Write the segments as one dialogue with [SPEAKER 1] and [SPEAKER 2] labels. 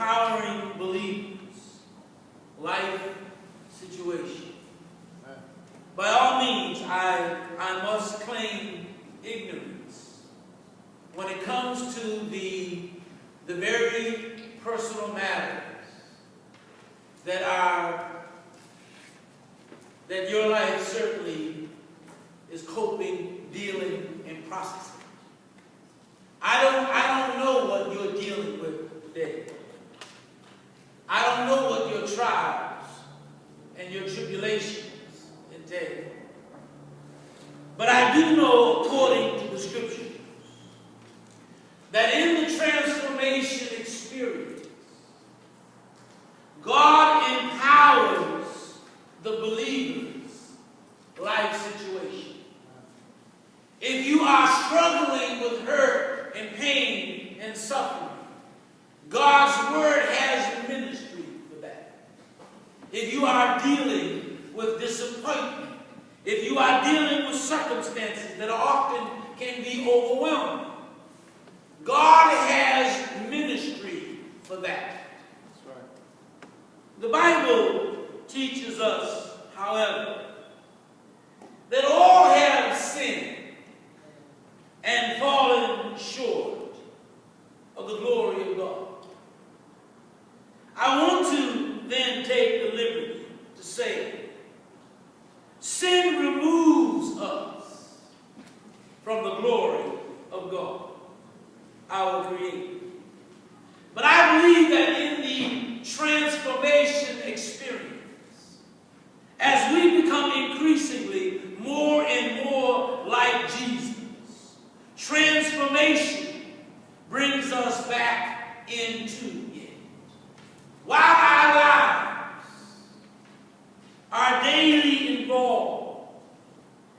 [SPEAKER 1] empowering believers' life situation. By all means, I must claim ignorance when it comes to the very personal matters that your life certainly is coping, dealing, and processing. I don't know what you're dealing with today. I don't know what your trials and your tribulations entail. But I do know, according to the scriptures, that in the transformation experience, God empowers the believer's life situation. If you are struggling with hurt and pain and suffering, God's word has ministry for that. If you are dealing with disappointment, if you are dealing with circumstances that often can be overwhelming, God has ministry for that. That's right. The Bible teaches us, however, that all have sinned and fallen short of the glory of God. I want to then take the liberty to say, sin removes us from the glory of God, our Creator. But I believe that in the transformation experience, as we become increasingly more and more like Jesus, transformation brings us back into it. While our lives are daily involved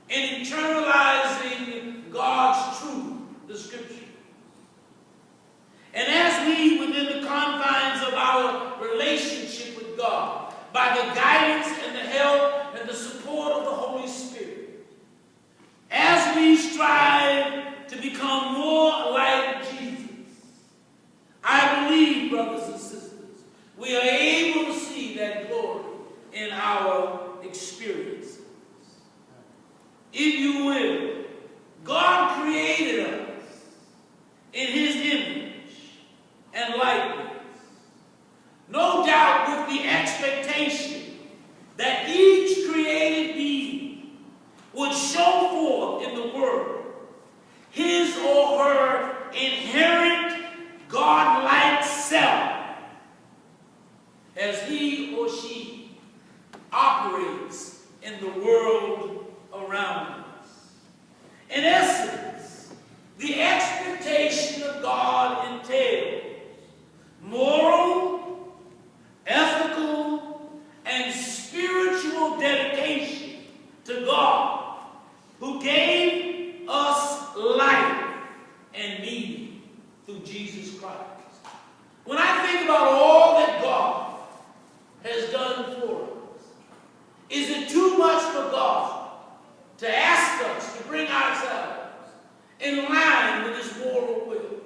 [SPEAKER 1] in internalizing God's truth, the Scripture, and as we, within the confines of our relationship with God, by the guidance and the help and the support of the Holy Spirit, as we strive to become more like Jesus, I believe, brothers and sisters, we are able to see that glory in our experiences. If you will, God created us in His image and likeness, no doubt with the expectation that each created being would show forth in the world his or her inherent God-like self as he or she operates in the world around us. In essence, the expectation of God entails moral, ethical, and spiritual dedication to God, who gave us life and meaning through Jesus Christ. When I think about all that God has done for us, is it too much for God to ask us to bring ourselves in line with His moral will,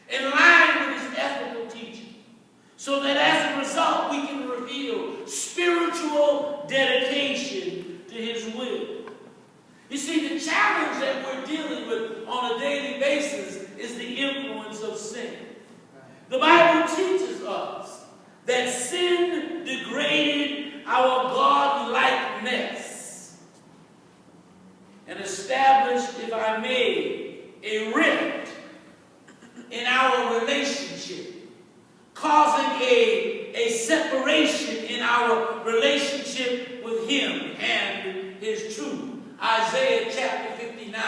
[SPEAKER 1] in line with His ethical teaching, so that as a result we can reveal spiritual dedication to His will? You see, the challenge that we're dealing with on a daily basis is the influence of sin. The Bible teaches us that sin degraded our God-likeness and established, if I may, a rift in our relationship, causing a separation in our relationship with Him and His truth. Isaiah chapter 59,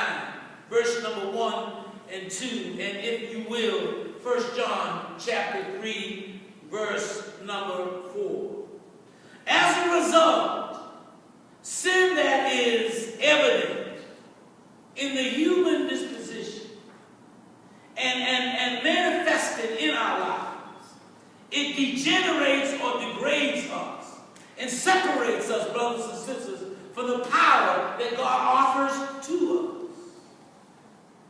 [SPEAKER 1] verse number 1 and 2, and if you will, 1 John chapter 3, verse number 4. As a result, sin that is evident in the human disposition and manifested in our lives, it degenerates or degrades us and separates us, brothers and sisters, from the power that God offers to us.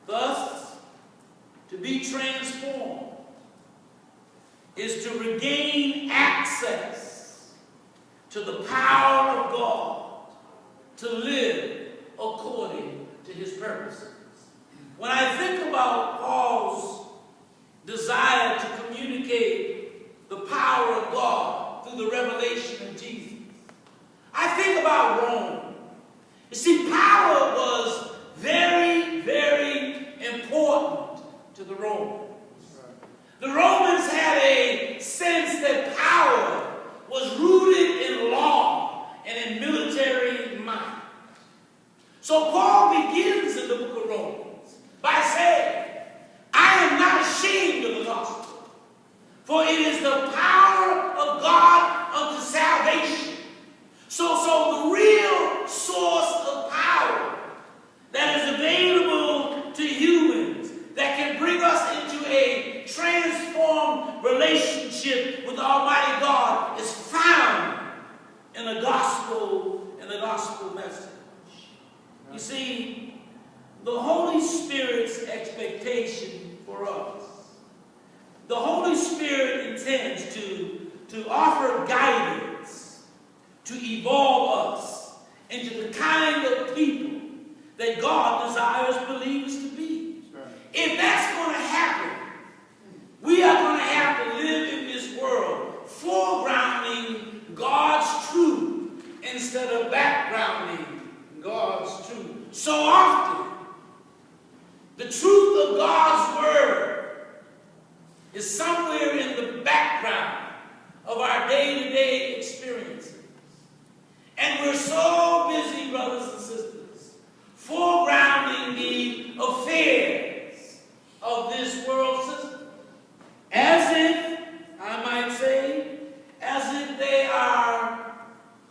[SPEAKER 1] Thus, to be transformed is to regain access to the power of God to live according to his purposes. When I think about Paul's desire to communicate the power of God through the revelation of Jesus, I think about Rome. You see, power was very, very important to the Romans. The Romans had a sense that power was rooted in law and in military might. So Paul begins in the book of Romans by saying, I am not ashamed of the gospel, for it is the power of God unto salvation. So the real source of power that is available to humans that can bring us into a transformed relationship with Almighty God is found in the gospel message. You see, the Holy Spirit's expectation for us. The Holy Spirit intends to offer guidance, to evolve us into the kind of people that God desires believers to be. Right. If that's going to happen, we are going to have to live in this world foregrounding God's truth instead of backgrounding God's truth. So often, the truth of God's word is somewhere in the background of our day-to-day experiences. And we're so busy, brothers and sisters, foregrounding the affairs of this world system, as if, I might say, as if they are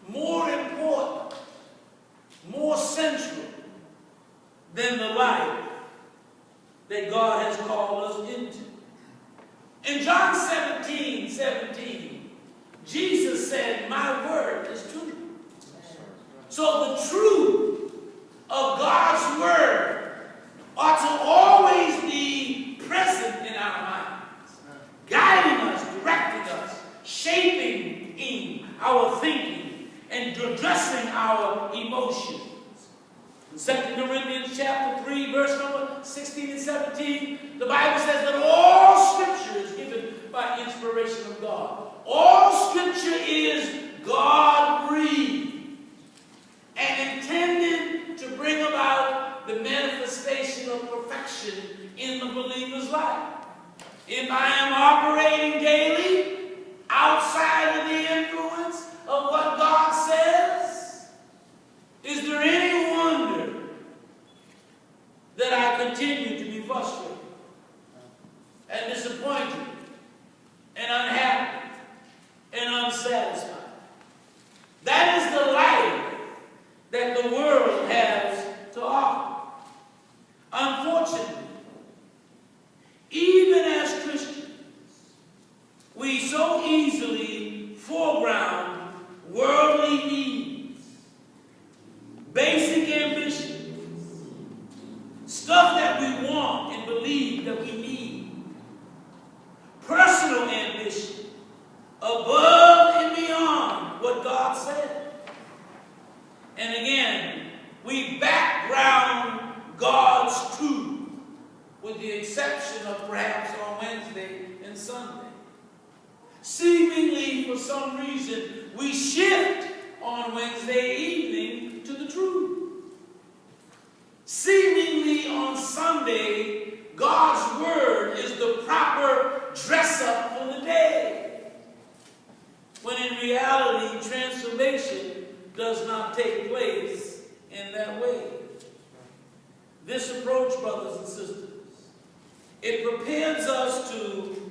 [SPEAKER 1] more important, more central than the life that God has called us into. In John 17:17, Jesus said, my word is truth. So the truth of God's word ought to always be present in our minds, guiding us, directing us, shaping our thinking, and addressing our emotions. In 2 Corinthians chapter 3, verse number 16 and 17, the Bible says that all Scripture is given by inspiration of God. All Scripture is God-breathed and intended to bring about the manifestation of perfection in the believer's life. If I am operating daily outside of the influence of what God says, is there any wonder that I continue to be frustrated and disappointed and unhappy and unsatisfied? That is the life that the world has to offer. Unfortunately, even as Christians, we so easily foreground worldly needs, basic ambitions, stuff that we want and believe that we need, personal ambition, above and beyond what God said. And again, we background God's truth, with the exception of perhaps on Wednesday and Sunday. Seemingly, for some reason, we shift on Wednesday evening to the truth. Seemingly, on Sunday, God's word is the proper dress-up for the day, when in reality, transformation does not take place in that way. This approach, brothers and sisters, it prepares us to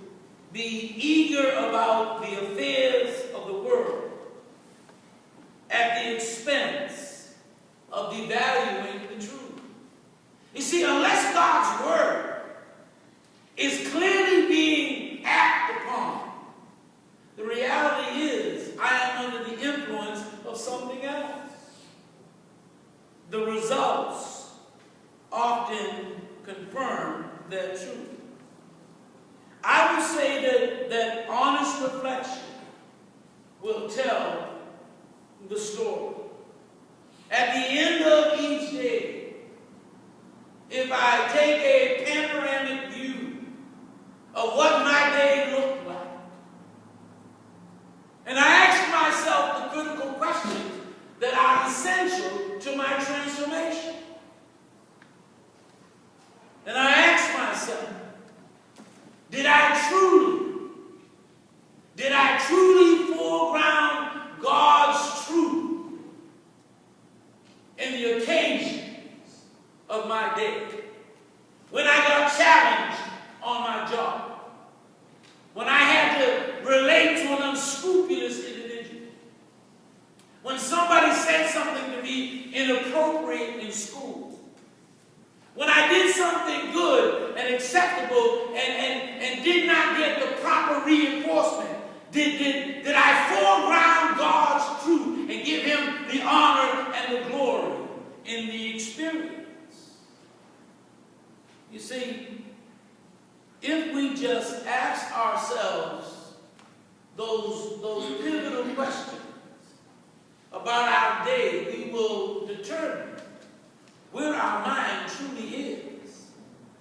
[SPEAKER 1] be eager about the affairs of the world at the expense of devaluing the truth. You see, unless God's word is clearly being acted upon, the reality is I am under the influence of something else. The results often confirm that truth. I would say that on reflection will tell the story. At the end of each day, if I take a panoramic view of what my day looked like, and I ask myself the critical questions that are essential to my transformation, and I ask myself, did I truly foreground God's truth in the occasions of my day? When I got challenged on my job, when I had to relate to an unscrupulous individual, when somebody said something to me inappropriate in school, when I did something good and acceptable and did not get the proper reinforcement, did I foreground God's truth and give him the honor and the glory in the experience? You see, if we just ask ourselves those pivotal questions about our day, we will determine where our mind truly is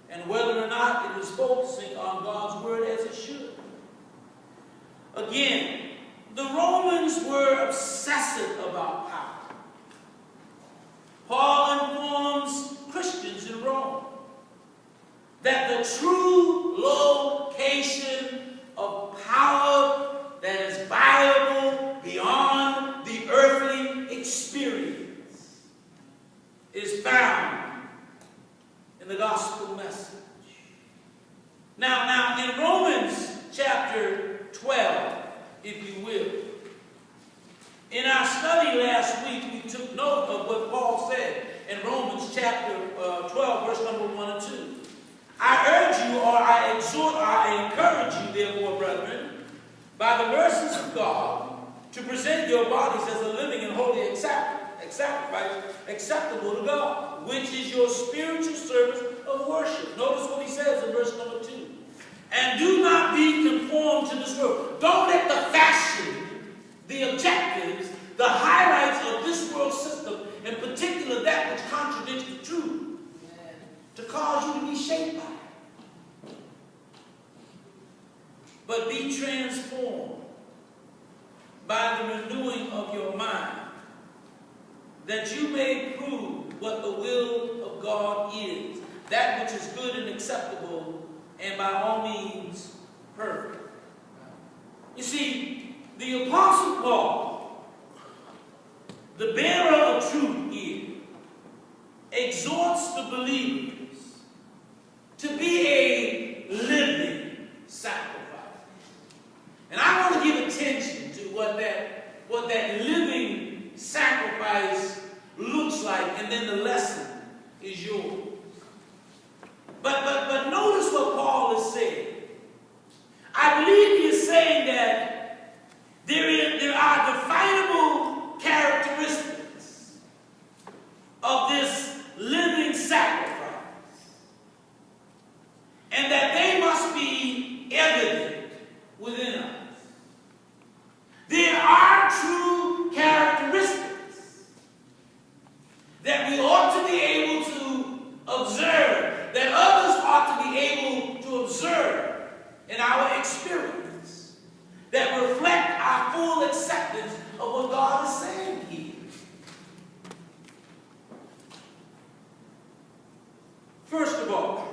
[SPEAKER 1] and whether or not it is focusing on God's word as it should. Again, the Romans were obsessive about power. Paul informs Christians in Rome that the true location of power that is viable beyond the earthly experience is found in the gospel message. Now in Romans chapter 12, if you will, in our study last week, we took note of what Paul said in Romans chapter 12, verse number 1 and 2. I urge you, or I exhort, or I encourage you, therefore, brethren, by the mercies of God, to present your bodies as a living and holy sacrifice, acceptable to God, which is your spiritual service of worship. Notice what he says in verse number 2. And do not be conformed to this world. Don't let the fashion, the objectives, the highlights of this world system, in particular that which contradicts the truth, to cause you to be shaped by it. But be transformed by the renewing of your mind, that you may prove what the will of God is, that which is good and acceptable, and by all means perfect. You see, the Apostle Paul, the bearer of truth here, exhorts the believers to be a living sacrifice. And I want to give attention to what that living sacrifice looks like, and then the lesson is yours. But notice what Paul is saying. I believe he is saying that there are definable characteristics of this living sacrifice, and that they must be evident within us. There are true characteristics that we ought to be able to observe, that others ought to be able to observe in our experience, that reflect our full acceptance of what God is saying here. First of all,